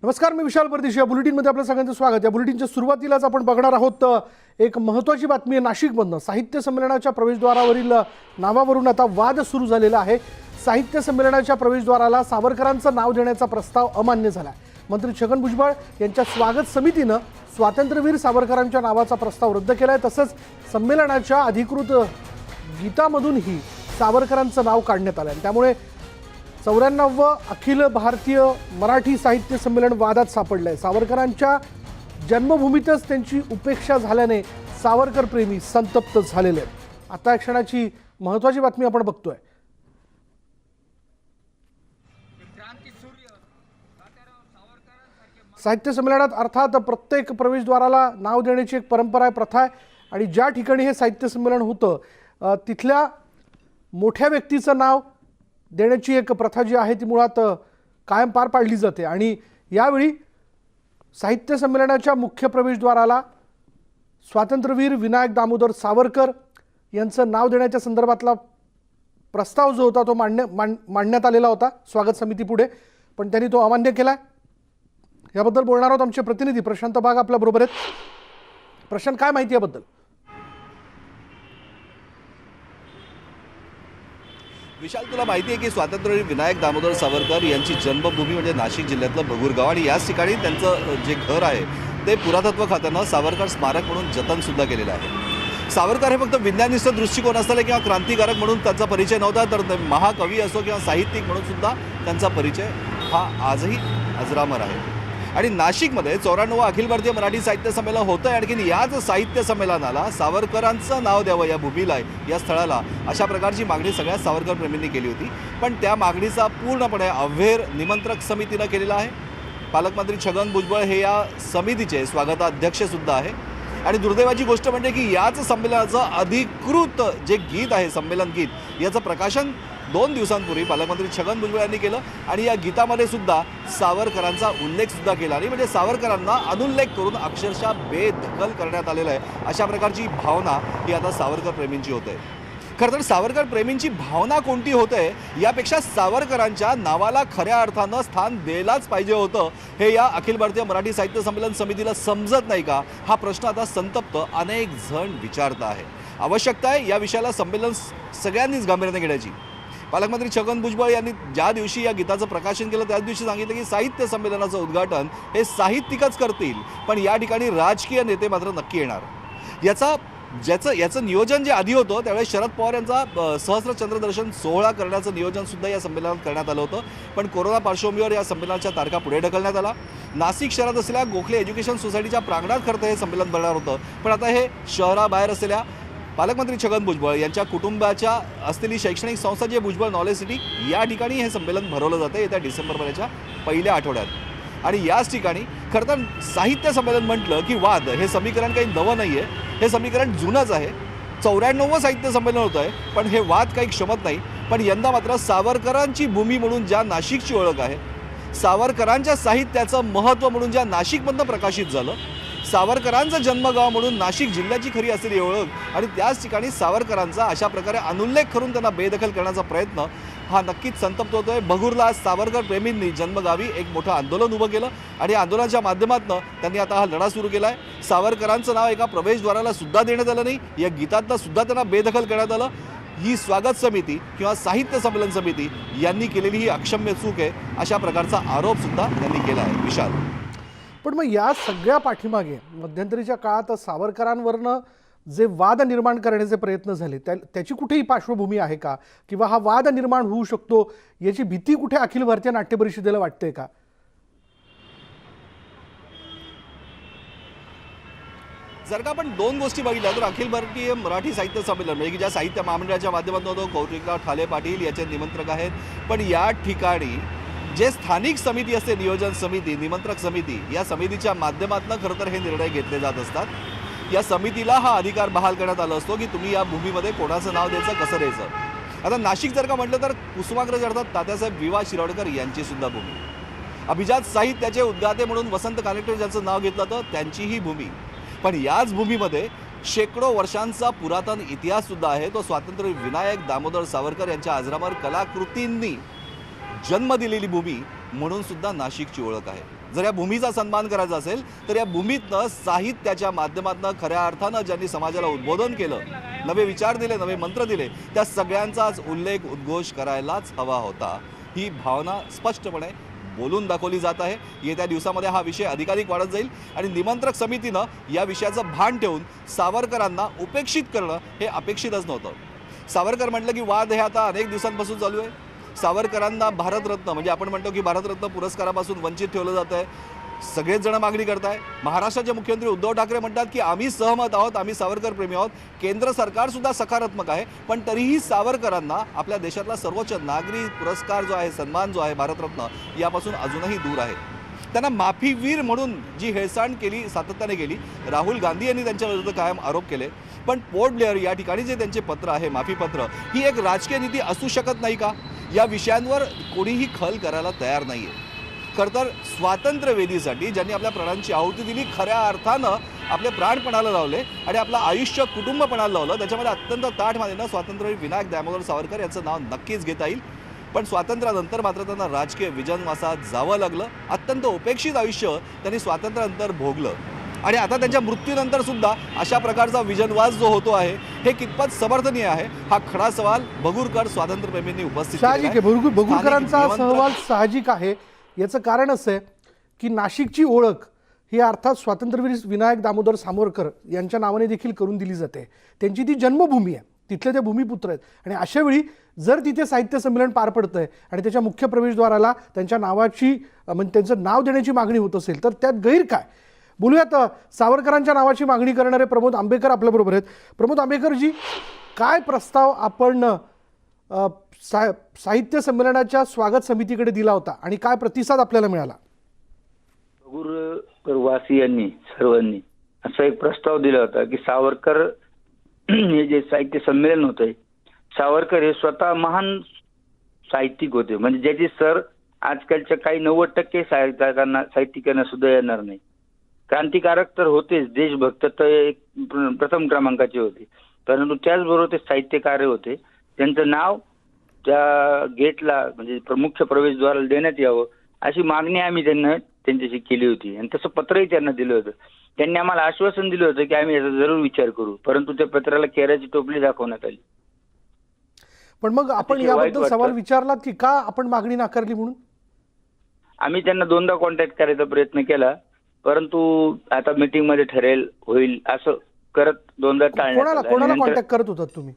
नमस्कार, मी विशाल परदेशी. या बुलेटिनमध्ये आपलं सगळ्यांचं स्वागत. या बुलेटिनच्या सुरुवातीलाच आपण बघणार आहोत एक महत्त्वाची बातमी आहे. नाशिकमधनं साहित्य संमेलनाच्या प्रवेशद्वारावरील नावावरून आता वाद सुरू झालेला आहे. साहित्य संमेलनाच्या प्रवेशद्वाराला सावरकरांचं नाव देण्याचा प्रस्ताव अमान्य झाला. मंत्री छगन भुजबळ यांच्या स्वागत समितीनं स्वातंत्र्यवीर सावरकरांच्या नावाचा प्रस्ताव रद्द केलाय. तसंच संमेलनाच्या अधिकृत गीतामधूनही सावरकरांचं नाव काढण्यात आलं. त्यामुळे 94 अखिल भारतीय मराठी साहित्य संमेलन वादात सापडलं आहे. सावरकरांच्या जन्मभूमीतच त्यांची उपेक्षा झाल्याने सावरकर प्रेमी संतप्त झालेले आहेत. आता या क्षणाची महत्त्वाची बातमी आपण बघतोय. साहित्य संमेलनात अर्थात प्रत्येक प्रवेशद्वाराला नाव देण्याची एक परंपरा आहे, प्रथा आहे. आणि ज्या ठिकाणी हे साहित्य संमेलन होतं तिथल्या मोठ्या व्यक्तीचं नाव देण्याची एक प्रथा जी आहे ती मुळात कायम पार पाडली जाते. आणि यावेळी साहित्य संमेलनाच्या मुख्य प्रवेशद्वाराला स्वातंत्र्यवीर विनायक दामोदर सावरकर यांचं नाव देण्याच्या संदर्भातला प्रस्ताव जो होता तो मांडण्यात आलेला होता स्वागत समितीपुढे, पण त्यांनी तो अमान्य केला. याबद्दल बोलणार आहोत आमचे प्रतिनिधी प्रशांत बाग आपल्याबरोबर आहेत. प्रशांत, काय माहिती याबद्दल? विशाल, तुला माहिती आहे की स्वातंत्र्यवीर विनायक दामोदर सावरकर यांची जन्मभूमी म्हणजे नाशिक जिल्ह्यातलं भगूरगाव, आणि याच ठिकाणी त्यांचं जे घर आहे ते पुरातत्व खात्यानं सावरकर स्मारक म्हणून जतनसुद्धा केलेलं आहे. सावरकर हे फक्त विज्ञानिष्ठ दृष्टिकोन असलेले किंवा क्रांतिकारक म्हणून त्यांचा परिचय नव्हता, तर महाकवी असो किंवा साहित्यिक म्हणून सुद्धा त्यांचा परिचय हा आजही अजरामर आहे. आणि नाशिकमध्ये 94 अखिल भारतीय मराठी साहित्य संमेलन होतं आहे. आणखीन याच साहित्य संमेलनाला सावरकरांचं नाव द्यावं या भूमीला, या स्थळाला, अशा प्रकारची मागणी सगळ्या सावरकर प्रेमींनी केली होती. पण त्या मागणीचा पूर्णपणे अव्हेर निमंत्रक समितीनं केलेला आहे. पालकमंत्री छगन भुजबळ हे या समितीचे स्वागताध्यक्षसुद्धा आहे. आणि दुर्दैवाची गोष्ट म्हणजे की याच संमेलनाचं अधिकृत जे गीत आहे, संमेलन गीत, याचं प्रकाशन 2 दिवसांपूर्वी पालकमंत्री छगन भुजबळ यांनी केलं. आणि या गीतामध्ये सुद्धा सावरकरांचा उल्लेख सुद्धा केला. आणि म्हणजे सावरकरांना अनुल्लेख करून अक्षरशः बेदखल करण्यात आलेलं आहे, अशा प्रकारची भावना ही आता सावरकर प्रेमींची होते. खरं तर सावरकर प्रेमींची भावना कोणती होते यापेक्षा सावरकरांच्या नावाला खऱ्या अर्थानं स्थान द्यायलाच पाहिजे होतं, हे या अखिल भारतीय मराठी साहित्य संमेलन समितीला समजत नाही का, हा प्रश्न आता संतप्त अनेक जण विचारत आहे. आवश्यकता आहे या विषयाला संमेलन सगळ्यांनीच गांभीर्याने घेण्याची. पालकमंत्री छगन भुजबळ यांनी ज्या दिवशी या गीताचं प्रकाशन केलं त्याच दिवशी सांगितलं की साहित्य संमेलनाचं उद्घाटन हे साहित्यिकच करतील, पण या ठिकाणी राजकीय नेते मात्र नक्की येणार. याचं नियोजन जे आधी होतं त्यावेळेस शरद पवार यांचा सहस्र चंद्रदर्शन सोहळा करण्याचं नियोजन सुद्धा या संमेलनात करण्यात आलं होतं. पण कोरोना पार्श्वभूमीवर या संमेलनाच्या तारखा पुढे ढकलण्यात आला. नाशिक शहरात असलेल्या गोखले एज्युकेशन सोसायटीच्या प्रांगणात खरं तर हे संमेलन भरणार होतं, पण आता हे शहराबाहेर असलेल्या पालकमंत्री छगन भुजबळ यांच्या कुटुंबाच्या असलेली शैक्षणिक संस्था जे भुजबळ नॉलेज सिटी, या ठिकाणी हे संमेलन भरवलं जातं येत्या डिसेंबर महिन्याच्या पहिल्या आठवड्यात. आणि याच ठिकाणी खरं तर साहित्य संमेलन म्हटलं की वाद, हे समीकरण काही नवं नाही आहे, हे समीकरण जुनंच आहे. 94वं साहित्य संमेलन होतं आहे, पण हे वाद काही क्षमत नाही. पण यंदा मात्र सावरकरांची भूमी म्हणून ज्या नाशिकची ओळख आहे, सावरकरांच्या साहित्याचं महत्त्व म्हणून ज्या नाशिकमधनं प्रकाशित झालं, सावरकरांचं जन्मगाव म्हणून नाशिक जिल्ह्याची खरी असलेली ओळख, आणि त्याच ठिकाणी सावरकरांचा अशा प्रकारे अनुल्लेख करून त्यांना बेदखल करण्याचा प्रयत्न हा नक्कीच संतप्त होतोय. भगूरला आज सावरकर प्रेमींनी जन्मगावी एक मोठं आंदोलन उभं केलं, आणि आंदोलनाच्या माध्यमातून त्यांनी आता हा लढा सुरू केला आहे. सावरकरांचं नाव एका प्रवेशद्वाराला सुद्धा देण्यात आलं नाही, या गीतातनं सुद्धा त्यांना बेदखल करण्यात आलं. ही स्वागत समिती किंवा साहित्य संमेलन समिती यांनी केलेली ही अक्षम्य चूक आहे, अशा प्रकारचा आरोप सुद्धा त्यांनी केला आहे. विशाल, पण मग या सगळ्या पाठीमागे मध्यंतरीच्या काळात सावरकरांवरनं जे वाद निर्माण करण्याचे प्रयत्न झाले त्याची कुठेही पार्श्वभूमी आहे का, किंवा हा वाद निर्माण होऊ शकतो याची भीती कुठे अखिल भारतीय नाट्य परिषदेला वाटते का? जर का आपण 2 गोष्टी बघितल्या तर अखिल भारतीय मराठी साहित्य संमेलन म्हणजे की ज्या साहित्य महामंडळाच्या माध्यमातून होतो, कौतिकराव ठाले पाटील याचे निमंत्रक आहेत. पण या ठिकाणी जे स्थानिक समिती असते, नियोजन समिती, निमंत्रक समिती, या समितीच्या माध्यमातून खरं तर हे निर्णय घेतले जात असतात. या समितीला हा अधिकार बहाल करण्यात आला असतो की तुम्ही या भूमीमध्ये कोणाचं नाव द्यायचं, कसं द्यायचं. आता नाशिक जर का म्हटलं तर कुसुमाग्रज अर्थात तात्यासाहेब विवा शिरोडकर यांची सुद्धा भूमी, अभिजात साहित्याचे उद्गाते म्हणून वसंत कानेटकर ज्यांचं नाव घेतलं तर त्यांचीही भूमी. पण याच भूमीमध्ये शेकडो वर्षांचा पुरातन इतिहास सुद्धा आहे. तो स्वातंत्र्य विनायक दामोदर सावरकर यांच्या अजरामर कलाकृतींनी जन्म दिलेली भूमी म्हणून सुद्धा नाशिकची ओळख आहे. जर या भूमीचा सन्मान करायचा असेल तर या भूमीतनं साहित्याच्या माध्यमातून खऱ्या अर्थानं ज्यांनी समाजाला उद्बोधन केलं, नवे विचार दिले, नवे मंत्र दिले, त्या सगळ्यांचाच उल्लेख उद्घोष करायलाच हवा होता. ही भावना स्पष्टपणे बोलून दाखवली जात आहे. येत्या दिवसामध्ये हा विषय अधिकाधिक वाढत जाईल आणि निमंत्रक समितीनं या विषयाचं भान ठेवून सावरकरांना उपेक्षित करणं हे अपेक्षितच नव्हतं. सावरकर म्हटलं की वाद हे आता अनेक दिवसांपासून चालू आहे. सावरकरांना भारतरत्न म्हणजे आपण म्हणतो की भारतरत्न पुरस्कारापासून वंचित ठेवलं जात आहे. सगळेच जण मागणी करताय. महाराष्ट्राचे मुख्यमंत्री उद्धव ठाकरे म्हणतात की आम्ही सहमत आहोत, आम्ही सावरकर प्रेमी आहोत. केंद्र सरकार सुद्धा सकारात्मक आहे, पण तरीही सावरकरांना आपल्या देशातला सर्वोच्च नागरी पुरस्कार जो आहे, सन्मान जो आहे भारतरत्न, यापासून अजूनही दूर आहे. त्यांना माफीवीर म्हणून जी हेळसांड केली, सातत्याने केली. राहुल गांधी यांनी त्यांच्या विरुद्ध कायम आरोप केले, पण पोर्ट ब्लेअर या ठिकाणी जे त्यांचे पत्र आहे, माफीपत्र, ही एक राजकीय नीती असू शकत नाही का? या विषयांवर कोणीही खल करायला तयार नाहीये. खरं तर स्वातंत्र्यवेदीसाठी ज्यांनी आपल्या प्राणांची आहुती दिली, खऱ्या अर्थानं आपले प्राण पणाला लावले आणि आपलं आयुष्य कुटुंब पणाला लावलं, त्याच्यामध्ये अत्यंत ताठ मानेनं स्वातंत्र्यवीर विनायक दामोदर सावरकर यांचं नाव नक्कीच घेता येईल. पण स्वातंत्र्यानंतर मात्र त्यांना राजकीय विजनवासात जावं लागलं. अत्यंत उपेक्षित आयुष्य त्यांनी स्वातंत्र्यानंतर भोगलं आणि आता त्यांच्या मृत्यूनंतर सुद्धा अशा प्रकारचा विजनवास जो होतो आहे, हे कितपत समर्थनीय आहे, हा खरा सवाल बघूरकर स्वातंत्र्यप्रेमींनी उपस्थित साहजिक आहे. केला आहे. बघूरकरांचा स्थानिक सहवाल साहजिक आहे. याचं कारण असं आहे की नाशिकची ओळख ही अर्थात स्वातंत्र्यवीर विनायक दामोदर सावरकर यांच्या नावाने देखील करून दिली जाते. त्यांची ती जन्मभूमी आहे, तिथले ते भूमिपुत्र आहेत आणि अशा वेळी जर तिथे साहित्य संमेलन पार पडतं आहे आणि त्याच्या मुख्य प्रवेशद्वाराला त्यांच्या नावाची म्हणजे त्यांचं नाव देण्याची मागणी होत असेल तर त्यात गैर काय? बोलूयात सावरकरांच्या नावाची मागणी करणारे प्रमोद आंबेकर आपल्याबरोबर आहेत. प्रमोद आंबेकरजी, काय प्रस्ताव आपण साहित्य संमेलनाच्या स्वागत समितीकडे दिला होता आणि काय प्रतिसाद आपल्याला मिळाला? वासियांनी सर्वांनी असा एक प्रस्ताव दिला होता की सावरकर हे जे साहित्य संमेलन होते, सावरकर हे स्वतः महान साहित्यिक होते, म्हणजे ज्याची सर आजकालच्या काही 90% साहित्यिकांना सुद्धा येणार नाही. क्रांतिकारक तर होतेच, देशभक्त तर एक प्रथम क्रमांकाचे होते, परंतु त्याचबरोबर ते साहित्यकार होते. त्यांचं नाव त्या गेटला म्हणजे मुख्य प्रवेशद्वाराला देण्यात यावं अशी मागणी आम्ही त्यांच्याशी केली होती आणि तसं पत्रही त्यांना दिलं होतं. त्यांनी आम्हाला आश्वासन दिलं होतं की आम्ही याचा जरूर विचार करू, परंतु त्या पत्राला केराची टोपली दाखवण्यात आली. पण मग आपण याबद्दल सवाल विचारलात की का आपण मागणी नाकारली म्हणून? आम्ही त्यांना 2दा कॉन्टॅक्ट करायचा प्रयत्न केला, परंतु आता मीटिंग मध्ये ठरेल होईल असं करत 2दा टाळण्यात कोणाला कॉन्टॅक्ट करत होतात तुम्ही?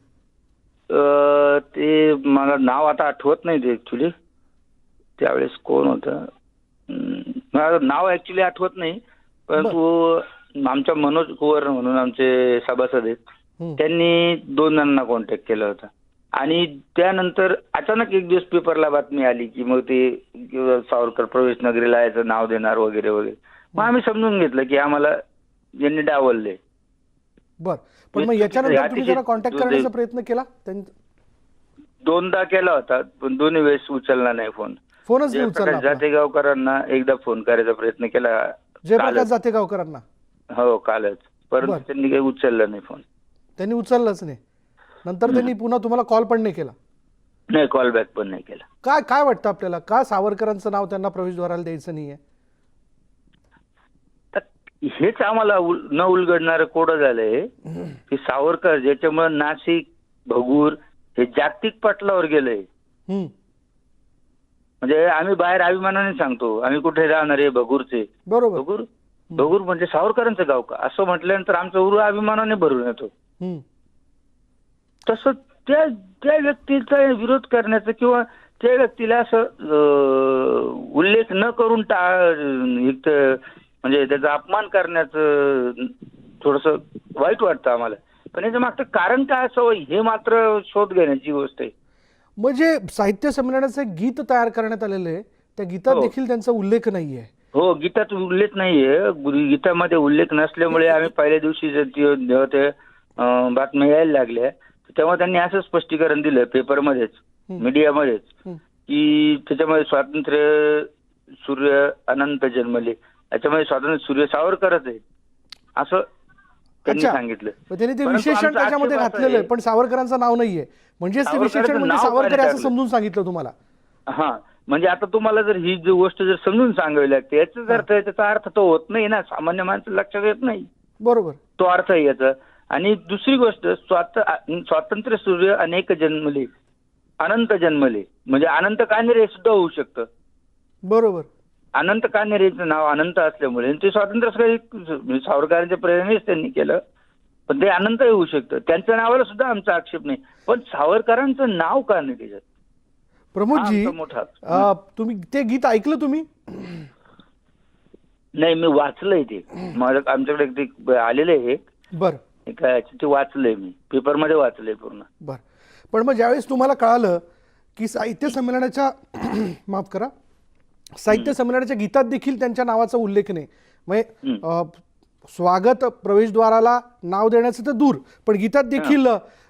ते मला नाव आता आठवत नाही ते ऍक्च्युली त्यावेळेस कोण होतं, मला नाव ऍक्च्युली आठवत नाही, परंतु आमच्या मनोज कुवर म्हणून आमचे सभासद आहेत, त्यांनी 2 जणांना कॉन्टॅक्ट केला होता. आणि त्यानंतर अचानक एक दिवस पेपरला बातमी आली की मग ते सावरकर प्रवेश नगरीला याचं नाव देणार वगैरे वगैरे. मग आम्ही समजून घेतलं की आम्हाला यांनी डावलले. बर, पण मग याच्यानंतर तुम्ही जरा कॉन्टॅक्ट करण्याचा प्रयत्न केला? 2दा केला होता, पण दोन्ही वेळेस उचलला नाही फोन. फोनच नाही उचलला. जातेगावकरांना एकदा फोन करायचा प्रयत्न केला, जयप्रकाश जातेगावकरांना. हो, कालच, परंतु त्यांनी काही उचललं नाही फोन. त्यांनी उचललंच नाही. नंतर त्यांनी पुन्हा तुम्हाला कॉल पण नाही केला? नाही, कॉल बॅक पण नाही केला. काय वाटतं आपल्याला, का सावरकरांचं नाव त्यांना प्रवेशद्वाराला द्यायचं नाहीये? हेच आम्हाला न उलगडणारं कोडं झालंय की सावरकर ज्याच्यामुळे नाशिक भगूर हे जागतिक पटलावर गेलंय. म्हणजे आम्ही बाहेर अभिमानाने सांगतो आम्ही कुठे राहणार आहे भगूरचे. बरोबर. भगूर म्हणजे सावरकरांचं गाव का असं म्हटल्यानंतर आमचा उरू अभिमानाने भरून येतो. तसं त्या व्यक्तीचा विरोध करण्याचं किंवा त्या व्यक्तीला असं उल्लेख न करून म्हणजे त्याचा अपमान करण्याचं थोडंसं वाईट वाटतं आम्हाला. पण याच्या मागचं कारण काय असावं हे मात्र शोध घेण्याची गोष्ट आहे. म्हणजे साहित्य संमेलनाचं गीत तयार करण्यात आलेलं आहे, त्या गीतात देखील त्यांचा उल्लेख नाहीये. हो, गीतात उल्लेख नाहीये. गीतामध्ये उल्लेख नसल्यामुळे आम्ही पहिल्या दिवशी जेव्हा ते बातम्या यायला लागल्या तेव्हा त्यांनी असं स्पष्टीकरण दिलं पेपरमध्येच, मीडियामध्येच, की त्याच्यामध्ये स्वातंत्र्य सूर्य अनंत जन्मले, याच्यामध्ये स्वातंत्र्य सूर्य सावरकरच आहे असं त्यांनी सांगितलं. त्यांनी ते विशेषण त्याच्यामध्ये घातलेलं आहे, पण सावरकरांचं नाव नाहीये. म्हणजेच ते विशेषण म्हणजे सावरकर असं समजून सांगितलं तुम्हाला? हा, म्हणजे आता तुम्हाला जर ही जी गोष्ट जर समजून सांगावी लागते याचाच अर्थ आहे, त्याचा अर्थ तो होत नाही ना, सामान्य माणसं लक्षात येत नाही बरोबर. तो अर्थ आहे याचा. आणि दुसरी गोष्ट, स्वातंत्र्य सूर्य अनेक जन्मले, अनंत जन्मले, म्हणजे अनंत कान्हेरे सुद्धा होऊ शकतं. बरोबर. अनंत कान्हेरेचं नाव अनंत असल्यामुळे आणि ते स्वातंत्र्य सावरकरांच्या प्रेरणेनेच त्यांनी केलं, पण ते अनंतही होऊ शकतं. त्यांच्या नावाला सुद्धा आमचा आक्षेप नाही, पण सावरकरांचं नाव का नाही त्याच्यात? प्रमोदजी, हा आमचा मोठा तुम्ही ते गीत ऐकलं तुम्ही? नाही, मी वाचलंय ते. माझं आमच्याकडे ते आलेलं आहे बर ते वाचलंय, मी पेपरमध्ये वाचलंय पूर्ण. बर. पण मग ज्यावेळेस तुम्हाला कळालं की साहित्य संमेलनाच्या माफ करा, साहित्य संमेलनाच्या गीतात देखील त्यांच्या नावाचा उल्लेख नाही, म्हणजे स्वागत प्रवेशद्वाराला नाव देण्याचं तर दूर, पण गीतात देखील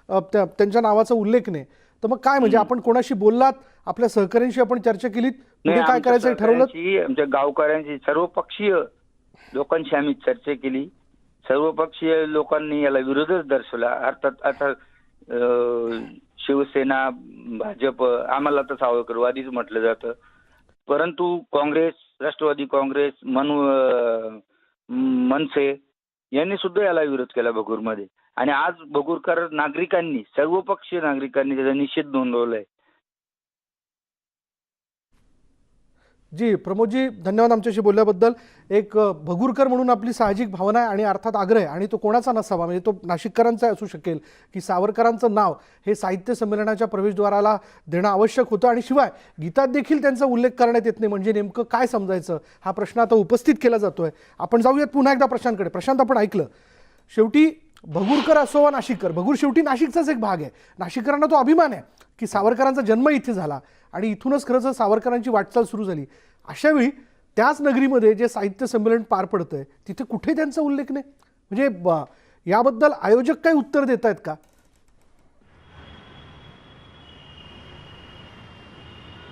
त्यांच्या नावाचा उल्लेख नाही. तर मग काय, म्हणजे आपण कोणाशी बोललात, आपल्या सहकाऱ्यांशी आपण चर्चा केलीत, पुढे काय करायचं ठरवलं? आमच्या गावकऱ्यांची, सर्वपक्षीय लोकांशी आम्ही चर्चा केली. सर्वपक्षीय लोकांनी याला विरोधच दर्शवला. अर्थात आता शिवसेना, भाजप, आम्हाला तर सावरकरवादीच म्हटलं जातं, परंतु काँग्रेस, राष्ट्रवादी काँग्रेस, मनसे यांनी सुद्धा याला विरोध केला भगूरमध्ये. आणि आज भगूरकर नागरिकांनी, सर्वपक्षीय नागरिकांनी त्याचा निषेध नोंदवलाय. जी प्रमोदजी, धन्यवाद आमच्याशी बोलल्याबद्दल. एक भगूरकर म्हणून आपली साहजिक भावना आहे आणि अर्थात आग्रह आहे, आणि तो कोणाचा नसावा, म्हणजे तो नाशिककरांचा असू शकेल की सावरकरांचं नाव हे साहित्य संमेलनाच्या प्रवेशद्वाराला देणं आवश्यक होतं, आणि शिवाय गीतात देखील त्यांचा उल्लेख करण्यात येत नाही, म्हणजे नेमकं काय समजायचं हा प्रश्न आता उपस्थित केला जातोय. आपण जाऊयात पुन्हा एकदा प्रशांतकडे. प्रशांत, आपण ऐकलं, शेवटी भगूरकर असो वा नाशिककर, भगूर शेवटी नाशिकचाच एक भाग आहे. नाशिककरांना तो अभिमान आहे की सावरकरांचा जन्म इथे झाला आणि इथूनच खरंच सावरकरांची वाटचाल सुरू झाली. अशावेळी त्याच नगरीमध्ये जे साहित्य संमेलन पार पडतंय तिथे कुठे त्यांचा उल्लेख नाही, म्हणजे याबद्दल आयोजक काही उत्तर देत आहेत का?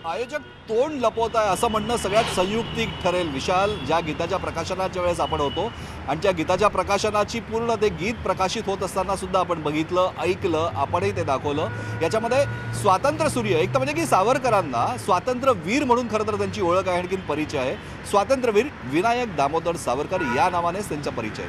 आयोजक तोंड लपवत आहे असं म्हणणं सगळ्यात संयुक्तिक ठरेल. विशाल, ज्या गीताच्या प्रकाशनाच्या वेळेस आपण होतो आणि त्या गीताच्या प्रकाशनाची पूर्ण ते गीत प्रकाशित होत असताना सुद्धा आपण बघितलं, ऐकलं, आपणही ते दाखवलं. याच्यामध्ये स्वातंत्र्य सूर्य, एक तर म्हणजे की सावरकरांना स्वातंत्र्यवीर म्हणून खरं तर त्यांची ओळख आहे, आणखीन परिचय आहे. स्वातंत्र्यवीर विनायक दामोदर सावरकर या नावानेच त्यांचा परिचय.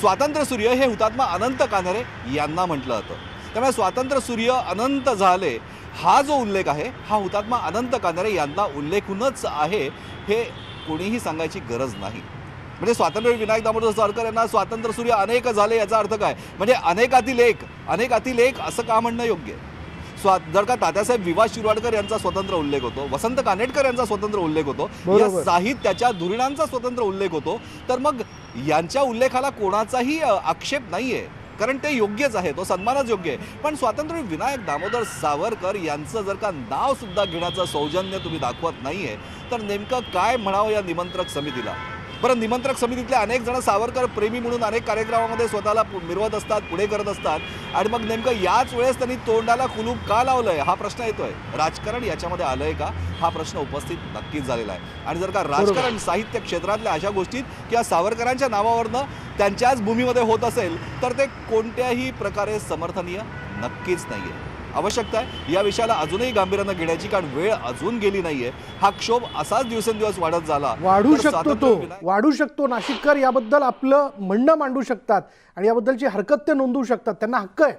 स्वातंत्र्य सूर्य हे हुतात्मा अनंत कान्हेरे यांना म्हटलं जातं. त्यामुळे स्वातंत्र्य सूर्य अनंत झाले हा जो उल्लेख आहे हा हुतात्मा अनंत कान्हेरे यांना उल्लेखूनच आहे, हे कोणीही सांगायची गरज नाही. म्हणजे स्वातंत्र्यवीर विनायक दामोदर सावरकर यांना स्वातंत्र्य सूर्य अनेक झाले याचा अर्थ काय, म्हणजे अनेकातील एक असं का म्हणणं योग्य आहे? जर का तात्यासाहेब विवा शिरवाडकर यांचा स्वतंत्र उल्लेख होतो, वसंत कानेटकर यांचा स्वतंत्र उल्लेख होतो, या साहित्याच्या धुरीणांचा स्वतंत्र उल्लेख होतो, तर मग यांच्या उल्लेखाला कोणाचाही आक्षेप नाहीये, कारण ते योग्यच आहे, तो सन्मानच योग्य आहे. पण स्वातंत्र्य विनायक दामोदर सावरकर यांचं जर का नाव सुद्धा घेण्याचं सौजन्य तुम्ही दाखवत नाहीये, तर नेमकं काय म्हणावं या निमंत्रक समितीला? बरं, निमंत्रक समितीतले अनेक जण सावरकर प्रेमी म्हणून अनेक कार्यक्रमामध्ये स्वतःला मिरवत असतात, पुढे करत असतात, आणि मग नेमकं याच वेळेस त्यांनी तोंडाला कुलूप का लावलंय हा प्रश्न येतोय. राजकारण याच्यामध्ये आलंय का हा प्रश्न उपस्थित नक्कीच झालेला आहे. आणि जर का राजकारण साहित्य क्षेत्रातल्या अशा गोष्टीत किंवा सावरकरांच्या नावावरनं त्यांच्याच भूमीमध्ये होत असेल तर ते कोणत्याही प्रकारे समर्थनीय नक्कीच नाहीये. आवश्यकता आहे या विषयाला अजूनही गांभीर्यानं घेण्याची, कारण वेळ अजून गेली नाहीये. हा क्षोभ असाच दिवसेंदिवस वाढत झाला, वाढू शकतो. नाशिककर याबद्दल आपलं म्हणणं मांडू शकतात आणि याबद्दलची हरकत ते नोंदवू शकतात, त्यांना हक्क आहे.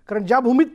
कारण ज्या भूमीत